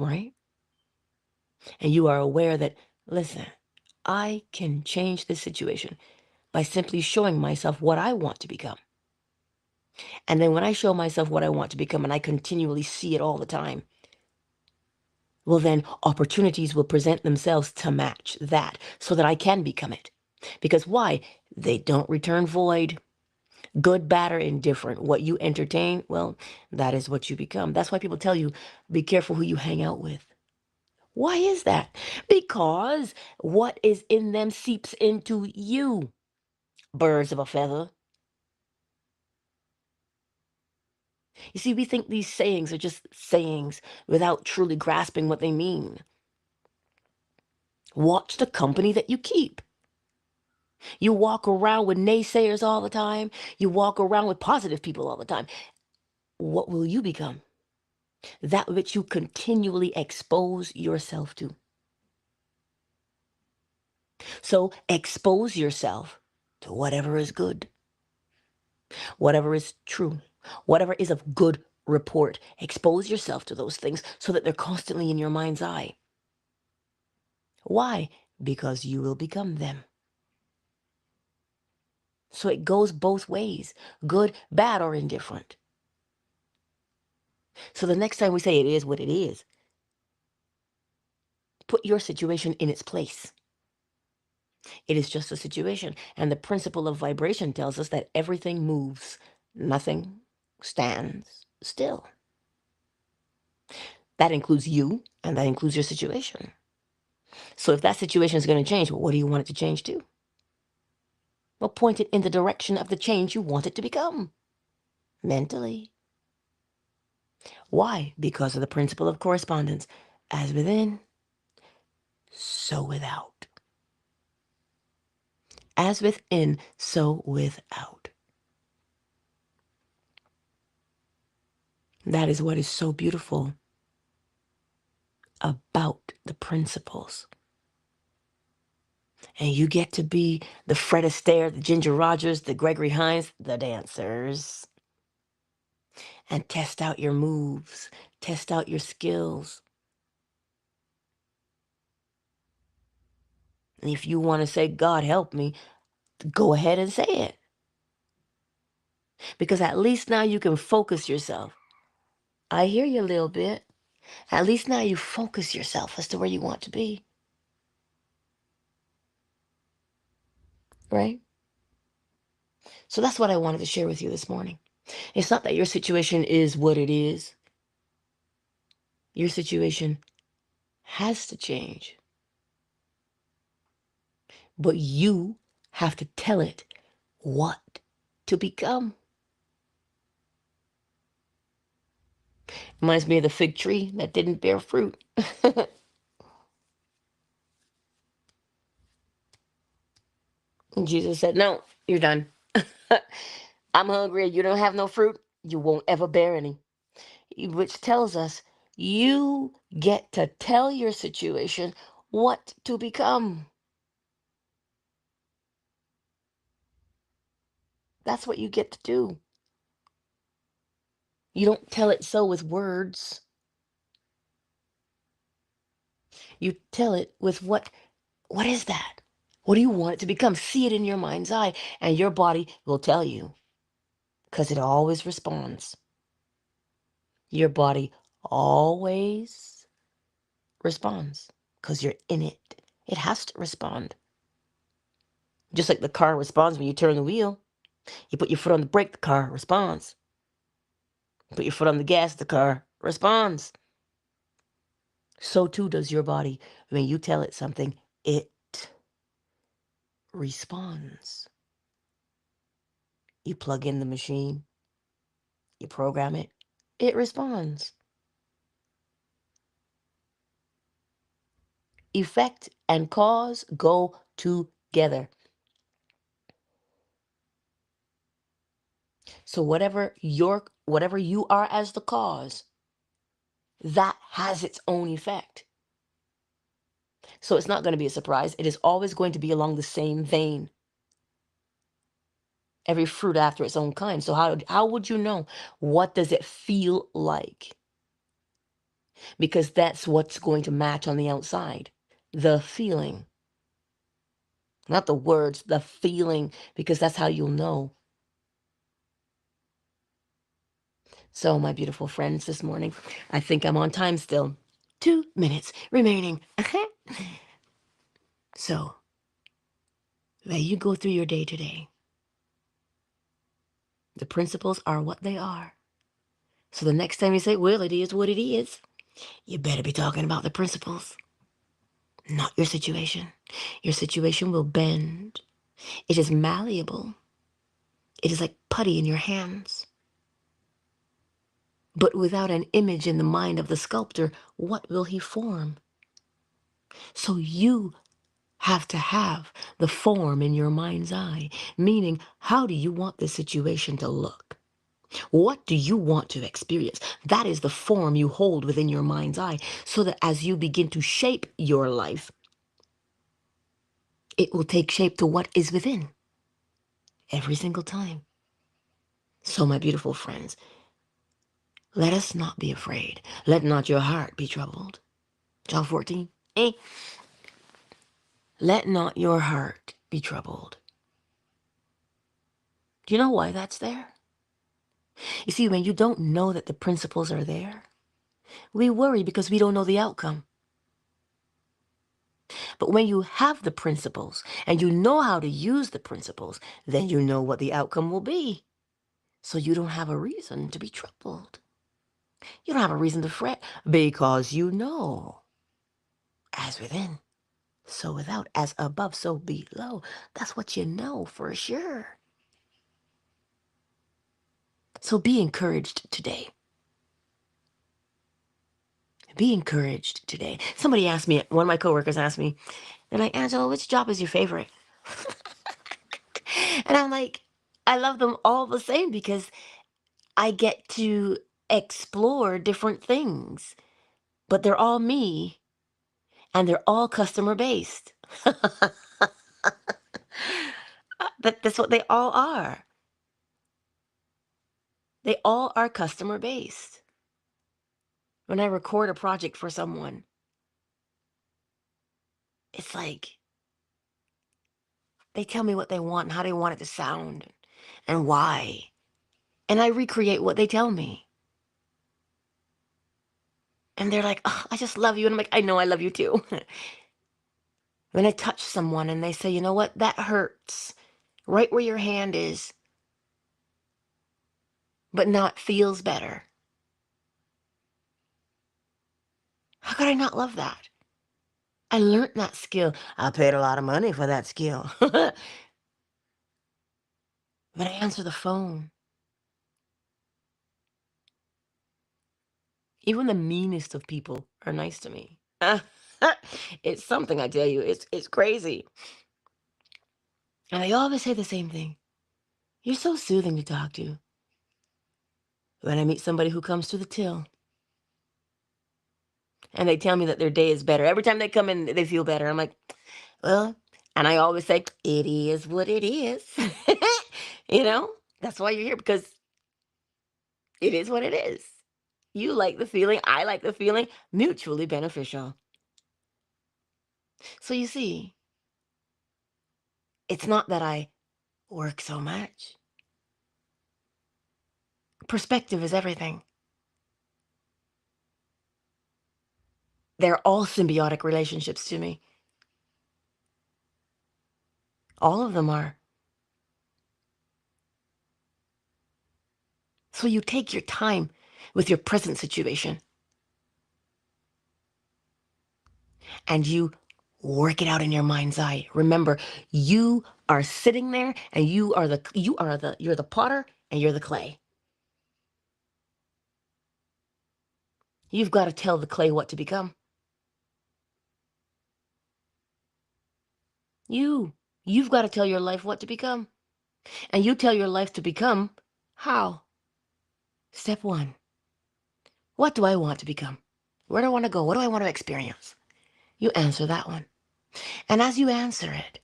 right? And you are aware that, listen, I can change this situation by simply showing myself what I want to become. And then when I show myself what I want to become and I continually see it all the time, well, then opportunities will present themselves to match that so that I can become it. Because why? They don't return void. Good, bad, or indifferent. What you entertain, well, that is what you become. That's why people tell you, be careful who you hang out with. Why is that? Because what is in them seeps into you. Birds of a feather. You see, we think these sayings are just sayings without truly grasping what they mean. Watch the company that you keep. You walk around with naysayers all the time. You walk around with positive people all the time. What will you become? That which you continually expose yourself to. So expose yourself to whatever is good, whatever is true, whatever is of good report. Expose yourself to those things so that they're constantly in your mind's eye. Why? Because you will become them. So it goes both ways, good, bad, or indifferent. So the next time we say it is what it is, put your situation in its place. It is just a situation. And the principle of vibration tells us that everything moves, nothing stands still. That includes you and that includes your situation. So if that situation is going to change, well, what do you want it to change to? Well, point it in the direction of the change you want it to become mentally. Why? Because of the principle of correspondence. As within, so without. As within, so without. That is what is so beautiful about the principles. And you get to be the Fred Astaire, the Ginger Rogers, the Gregory Hines, the dancers. And test out your moves, test out your skills. And if you want to say, God help me, go ahead and say it. Because at least now you can focus yourself. I hear you a little bit. At least now you focus yourself as to where you want to be. Right? So that's what I wanted to share with you this morning. It's not that your situation is what it is. Your situation has to change. But you have to tell it what to become. Reminds me of the fig tree that didn't bear fruit. And Jesus said, no, you're done. I'm hungry. You don't have no fruit. You won't ever bear any. Which tells us you get to tell your situation what to become. That's what you get to do. You don't tell it so with words. You tell it with what is that? What do you want it to become? See it in your mind's eye, and your body will tell you because it always responds. Your body always responds because you're in it. It has to respond. Just like the car responds when you turn the wheel. You put your foot on the brake, the car responds. Put your foot on the gas, the car responds. So too does your body. When you tell it something, it responds. You plug in the machine, you program it, it responds. Effect and cause go together. So whatever you are as the cause, that has its own effect. So it's not going to be a surprise. It is always going to be along the same vein. Every fruit after its own kind. So how would you know? What does it feel like? because that's what's going to match on the outside. The feeling, not the words, the feeling, because that's how you'll know. So, my beautiful friends, this morning, I think I'm on time still. 2 minutes remaining. So, let you go through your day today. The principles are what they are. So the next time you say, well, it is what it is, you better be talking about the principles, not your situation. Your situation will bend. It is malleable. It is like putty in your hands. But without an image in the mind of the sculptor, what will he form? So you have to have the form in your mind's eye, meaning how do you want this situation to look? What do you want to experience? That is the form you hold within your mind's eye, so that as you begin to shape your life, it will take shape to what is within every single time. So, my beautiful friends, let us not be afraid. Let not your heart be troubled. John 14. Let not your heart be troubled. Do you know why that's there? You see, when you don't know that the principles are there, we worry because we don't know the outcome. But when you have the principles and you know how to use the principles, then you know what the outcome will be. So you don't have a reason to be troubled. You don't have a reason to fret because you know, as within, so without, as above, so below. That's what you know for sure. So be encouraged today. Be encouraged today. Somebody asked me, one of my coworkers asked me, they're like, Angela, which job is your favorite? And I'm like, I love them all the same because I get to explore different things, but they're all me and they're all customer based. That's what they all are. They all are customer based. When I record a project for someone, it's like they tell me what they want and how they want it to sound and why. And I recreate what they tell me. And they're like, oh, I just love you. And I'm like, I know I love you too. When I touch someone and they say, you know what, that hurts right where your hand is, but now it feels better. How could I not love that? I learned that skill. I paid a lot of money for that skill. When I answer the phone, even the meanest of people are nice to me. It's something, I tell you. It's crazy. And they always say the same thing. You're so soothing to talk to. When I meet somebody who comes to the till and they tell me that their day is better, every time they come in, they feel better. I'm like, well, and I always say, it is what it is. You know, that's why you're here, because it is what it is. You like the feeling, I like the feeling, mutually beneficial. So you see, it's not that I work so much. Perspective is everything. They're all symbiotic relationships to me. All of them are. So you take your time with your present situation and you work it out in your mind's eye. Remember, you are sitting there and you're the potter and you're the clay. You've got to tell the clay what to become. You've got to tell your life what to become. And you tell your life to become how? Step one. What do I want to become? Where do I want to go? What do I want to experience? You answer that one. And as you answer it,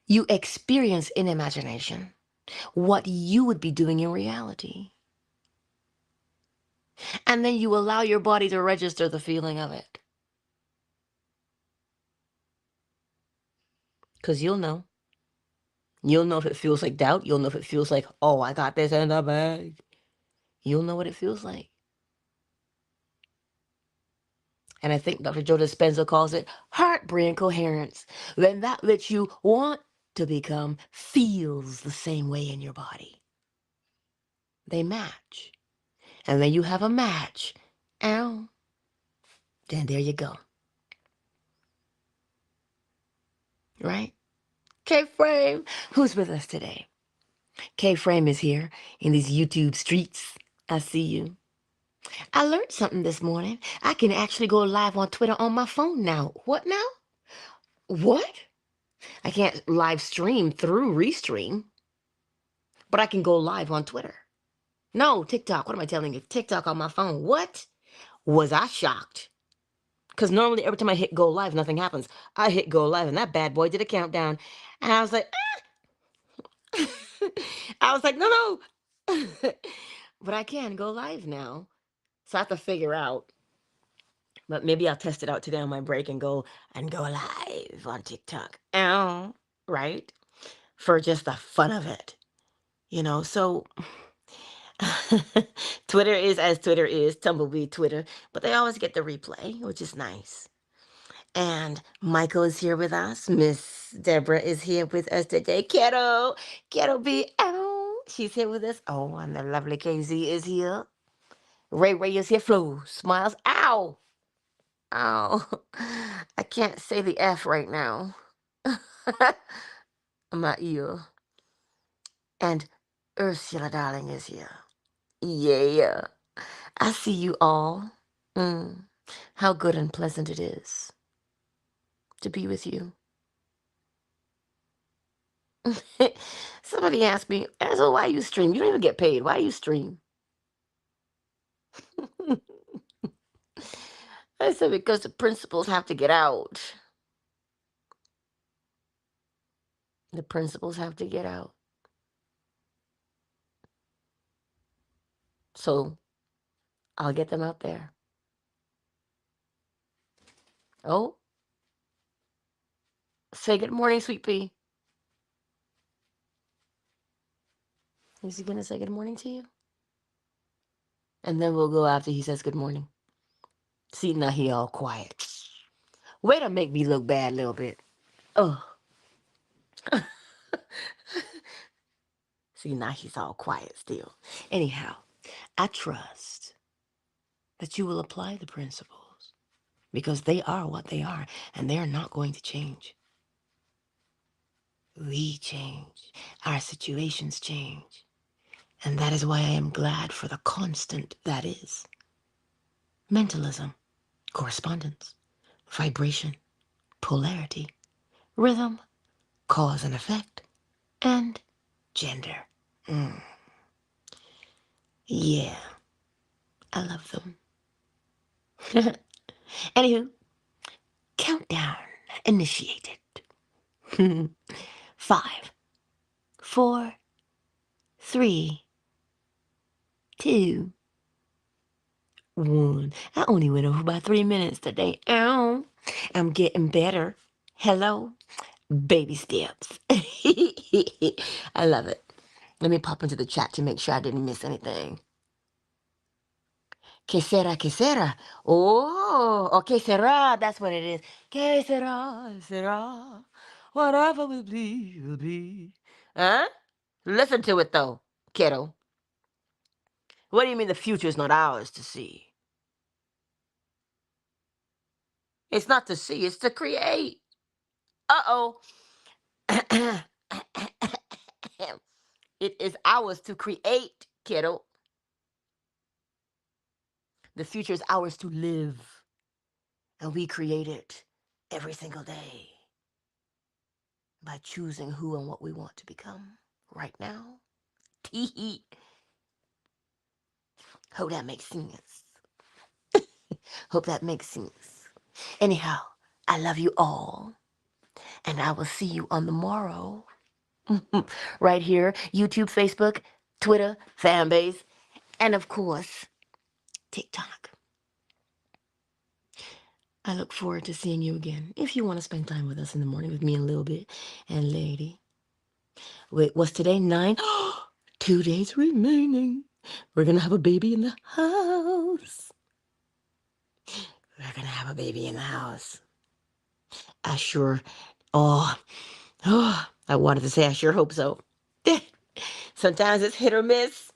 you experience in imagination what you would be doing in reality. And then you allow your body to register the feeling of it. Because you'll know. You'll know if it feels like doubt. You'll know if it feels like, oh, I got this in the bag. You'll know what it feels like. And I think Dr. Joe Dispenza calls it heart-brain coherence. When that which you want to become feels the same way in your body. They match. And then you have a match. Ow. Then there you go. Right? K-Frame, who's with us today? K-Frame is here in these YouTube streets. I see you. I learned something this morning. I can actually go live on Twitter on my phone now. What now? What? I can't live stream through Restream, but I can go live on Twitter. No, TikTok. What am I telling you? TikTok on my phone. What? Was I shocked? Because normally every time I hit go live, nothing happens. I hit go live and that bad boy did a countdown. And I was like, I was like, no. But I can go live now. So I have to figure out. But maybe I'll test it out today on my break and go live on TikTok. Ow. Right? For just the fun of it. You know, so Twitter is as Twitter is, tumbleweed Twitter, but they always get the replay, which is nice. And Michael is here with us. Miss Deborah is here with us today. Kiddo B, ow, she's here with us. Oh, and the lovely KZ is here. Ray is here. Flo smiles. Ow, ow. I can't say the F right now. My ear. And Ursula, darling, is here. Yeah. I see you all. How good and pleasant it is to be with you. Somebody asked me, so why you stream? You don't even get paid. Why you stream? I said, because the principals have to get out. The principals have to get out. So I'll get them out there. Oh, say good morning, Sweet Pea. Is he going to say good morning to you? And then we'll go after he says good morning. See, now he all quiet. Way to make me look bad a little bit. Oh. See, now he's all quiet still. Anyhow, I trust that you will apply the principles because they are what they are and they're not going to change. We change. Our situations change. And that is why I am glad for the constant that is. Mentalism, correspondence, vibration, polarity, rhythm, cause and effect, and gender. Yeah, I love them. Anywho, countdown initiated. 5, 4, 3, 2, 1. I only went over by 3 minutes today. Ow. I'm getting better. Hello. Baby steps. I love it. Let me pop into the chat to make sure I didn't miss anything. Que sera, que sera. Oh, que sera. That's what it is. Que sera, sera. Whatever will be, will be. Huh? Listen to it, though, kiddo. What do you mean the future is not ours to see? It's not to see, it's to create. Uh-oh. It is ours to create, kiddo. The future is ours to live. And we create it every single day by choosing who and what we want to become right now. Tee. Hope that makes sense. Hope that makes sense. Anyhow, I love you all. And I will see you on the morrow. Right here, YouTube, Facebook, Twitter, fan base, and of course, TikTok. I look forward to seeing you again. If you want to spend time with us in the morning with me a little bit. And lady, wait, what's today? 9? 2 days remaining. We're going to have a baby in the house. We're going to have a baby in the house. I sure, oh, I wanted to say I sure hope so. Sometimes it's hit or miss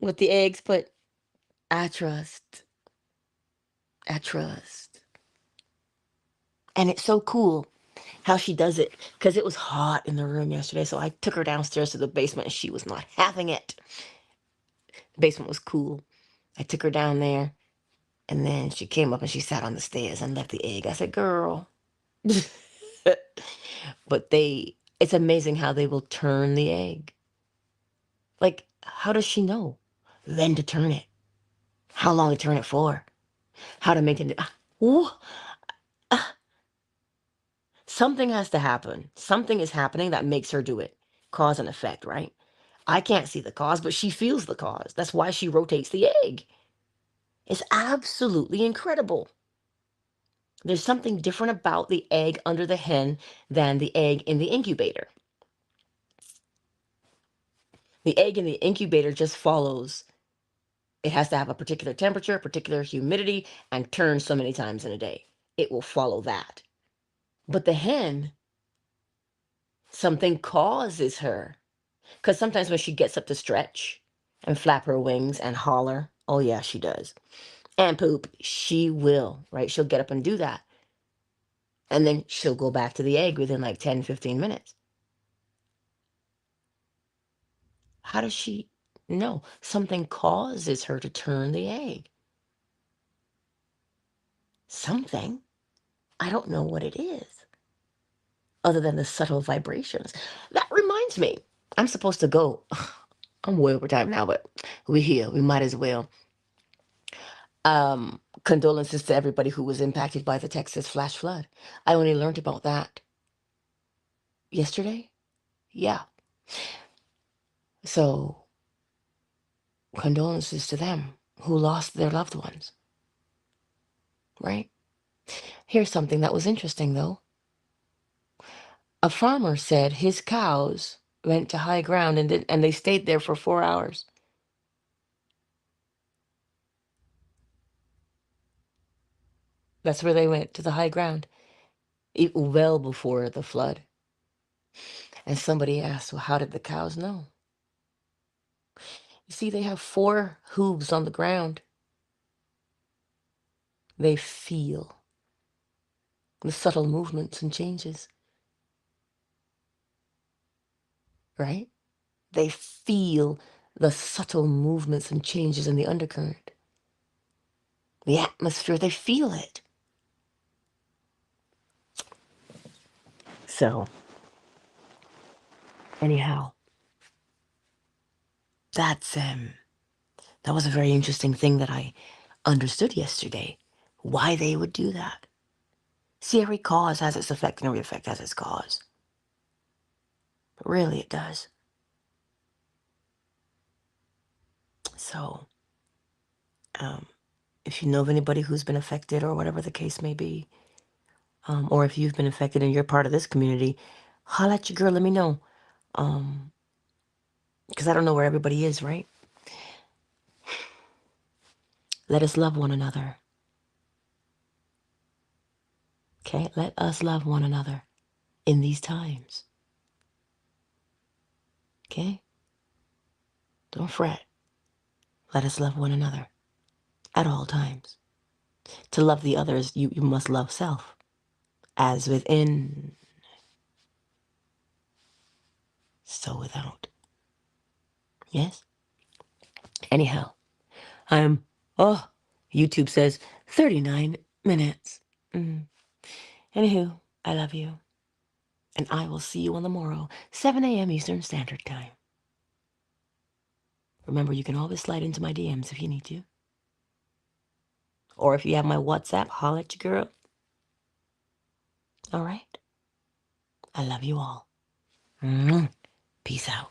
with the eggs, but I trust. I trust. And it's so cool how she does it, because it was hot in the room yesterday, so I took her downstairs to the basement and she was not having it. The basement was cool. I took her down there, and then she came up and she sat on the stairs and left the egg. I said, girl. But it's amazing how they will turn the egg. Like, how does she know when to turn it? How long to turn it for? How to maintain it? Something has to happen. Something is happening that makes her do it. Cause and effect, right? I can't see the cause, but she feels the cause. That's why she rotates the egg. It's absolutely incredible. There's something different about the egg under the hen than the egg in the incubator. The egg in the incubator just follows. It has to have a particular temperature, particular humidity, and turn so many times in a day. It will follow that. But the hen, something causes her. Because sometimes when she gets up to stretch and flap her wings and holler, oh yeah, she does. And poop, she will, right? She'll get up and do that. And then she'll go back to the egg within like 10, 15 minutes. How does she know? Something causes her to turn the egg. Something. I don't know what it is, other than the subtle vibrations. That reminds me, I'm supposed to go. I'm way over time now, but we're here. We might as well. Condolences to everybody who was impacted by the Texas flash flood. I only learned about that yesterday. Yeah. So, condolences to them who lost their loved ones, right? Here's something that was interesting, though. A farmer said his cows went to high ground and they stayed there for 4 hours. That's where they went, to the high ground, well before the flood. And somebody asked, well, how did the cows know? You see, they have 4 hooves on the ground. They feel the subtle movements and changes, right? They feel the subtle movements and changes in the undercurrent, the atmosphere. They feel it. So, anyhow, that was a very interesting thing that I understood yesterday. Why they would do that. See, every cause has its effect and every effect has its cause. But really, it does. So, if you know of anybody who's been affected or whatever the case may be, or if you've been affected and you're part of this community, holla at your girl, let me know. Because I don't know where everybody is, right? Let us love one another. Okay? Let us love one another in these times. Okay? Don't fret. Let us love one another at all times. To love the others, you must love self. As within, so without. Yes? Anyhow, YouTube says 39 minutes. Anywho, I love you. And I will see you on the morrow, 7 a.m. Eastern Standard Time. Remember, you can always slide into my DMs if you need to. Or if you have my WhatsApp, holla at your girl. All right? I love you all. Peace out.